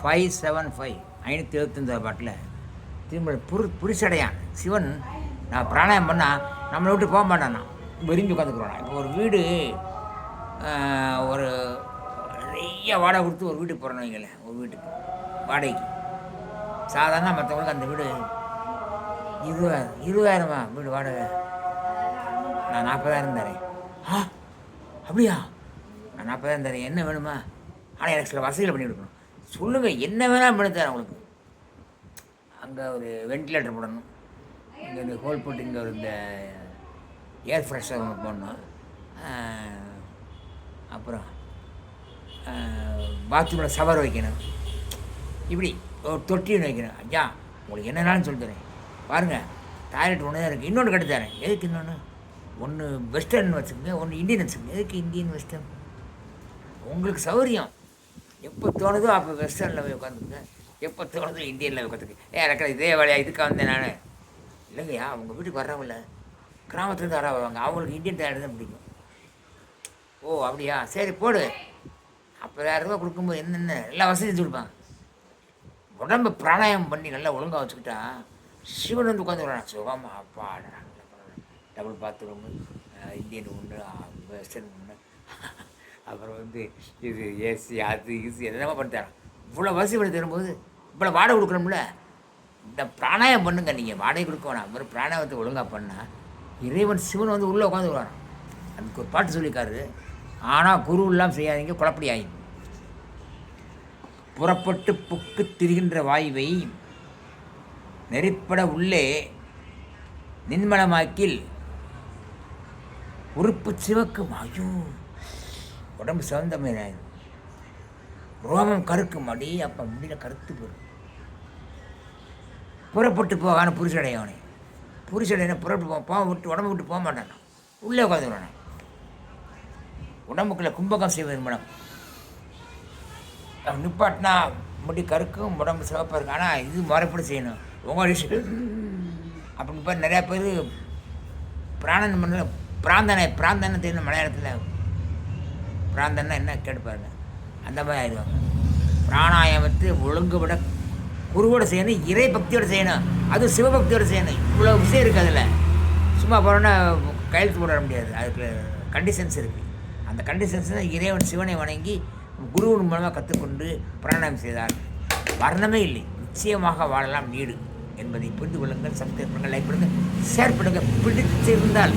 575 575 பாட்டில் திரும்ப புரிசடையான் சிவன். நான் பிராணாயம் பண்ணால் நம்மளை விட்டு போக மாட்டான், நான் விரும்பி உட்காந்துக்குறோம். இப்போ ஒரு வீடு ஒரு நிறைய வாடகை கொடுத்து ஒரு வீட்டுக்கு போகிறோன்னு வைங்களேன். ஒரு வீட்டுக்கு வாடகைக்கு சாதாரண மற்றவங்களுக்கு அந்த வீடு 20,000 வீடு வாடகை, நான் 40,000 தரேன். அப்படியா? நான் 40,000 தரேன், என்ன வேணுமா? ஆனால் எனக்கு சில வசதிகள் பண்ணி கொடுக்கணும். சொல்லுங்கள், என்ன வேணாலும் பண்ணி தரேன் உங்களுக்கு. அங்கே ஒரு வென்டிலேட்டர் போடணும், இங்கே இந்த ஹோல் போட்டு இங்கே ஒரு இந்த ஏர் ஃப்ரெஷ்ஷர் ஒன்று போடணும், அப்புறம் பாத்ரூமில் ஷவர் வைக்கணும், இப்படி ஒரு தொட்டி ஒன்று வைக்கணும். ஐயா உங்களுக்கு என்னென்னாலும் சொல்லி தரேன். பாருங்கள், டாய்லெட் ஒன்று தான் இருக்குது, இன்னொன்று கட்டி தரேன். எதுக்கு இன்னொன்று? ஒன்று வெஸ்டர்ன் வச்சுக்கோங்க, ஒன்று இந்தியன் வச்சுக்கோங்க. எதுக்கு இந்தியன் வெஸ்டர்ன்? உங்களுக்கு சௌகரியம். எப்போ தோணுதோ அப்போ வெஸ்டர்னில் போய் உட்காந்துக்குங்க, எப்போ தோணுதோ இந்தியனில் போய் உட்காந்துக்கு. எனக்கு இதே வேலையாக இதுக்காக வந்தேன் நான். இல்லைங்கய்யா, அவங்க வீட்டுக்கு வர்றவங்கள கிராமத்துலேருந்து வர வருவாங்க, அவங்களுக்கு இந்தியன் டாய்லெட் தான் பிடிக்கும். ஓ அப்படியா, சரி போடு. 40,000 கொடுக்கும்போது என்னென்ன எல்லா வசதியும் கொடுப்பாங்க. உடம்பு பிராணாயம் பண்ணி நல்லா ஒழுங்காக வச்சுக்கிட்டா சிவன் வந்து உட்காந்துக்கிறான் சுகமா. அப்பா டபுள் பாத்ரூமு, இந்தியன் ஒன்று, வெஸ்டர்ன் ஒன்று, அப்புறம் வந்து இது ஏசி, அது ஈஸி என்னென்னமோ பண்ணித்தரான். இவ்வளோ வசதி பண்ணி தரும்போது இவ்வளோ வாடகை கொடுக்குறோம்ல. இந்த பிராணாயம் பண்ணுங்க, நீங்கள் வாடகை கொடுக்க வேணாம், அப்புறம் பிராணாயத்தை ஒழுங்காக பண்ணால் இறைவன் சிவன் வந்து உள்ளே உட்காந்துக்கிறான். அதுக்கு ஒரு பாட்டு சொல்லியிருக்காரு, ஆனால் குரு எல்லாம் செய்யாதீங்க, குழப்படி ஆகி. புறப்பட்டு புக்கு திரிகின்ற வாயுவை நெறிப்பட உள்ளே நின்மலமாக்கில் உறுப்பு சிவக்கும். ஐயோ, உடம்பு சிவந்தமையாயிரும், ரோமம் கருக்கும். அடி அப்போ முடியல கருத்து போடும். புறப்பட்டு போகான புரிசடையவனே, புரிசடையனை புறப்பட்டு போக விட்டு உடம்பு விட்டு போக மாட்டான், உள்ளே உட்காந்துக்கிறான். உடம்புக்குள்ளே கும்பகம் செய்வது மேடம். நிப்பாட்டினா முடி கருக்கும், உடம்பு சிவப்பாக இருக்கும். ஆனால் இது முறைப்படி செய்யணும். உங்கள் அப்படின்னு இப்போ நிறையா பேர் பிராணன் பண்ண பிராந்தனை தெரியும். மலையாளத்தில் பிராந்தன்னா என்ன கேட்டுப்பாருங்க, அந்த மாதிரி ஆயிடுவாங்க. பிராணாயாமத்தை ஒழுங்குபட குருவோட செய்யணும், இறை பக்தியோடு செய்யணும், அதுவும் சிவபக்தியோடு செய்யணும். இவ்வளோ விஷயம் இருக்குது அதில். சும்மா போகிறோன்னா கையெழுத்து போட முடியாது, அதுக்கு கண்டிஷன்ஸ் இருக்குது. அந்த கண்டிஷன்ஸ் தான் இறைவன் சிவனை வணங்கி குருவின் மூலமாக கற்றுக்கொண்டு பிராணாயம் செய்தார். வர்ணமே இல்லை, நிச்சயமாக வாழலாம் நீடு என்பதை புரிந்து கொள்ளுங்கள். சப்ஸ்கிரைப் பண்ணுங்கள், லைக் பண்ணுங்கள், ஷேர் பண்ணுங்கள். பிடித்திருந்தால்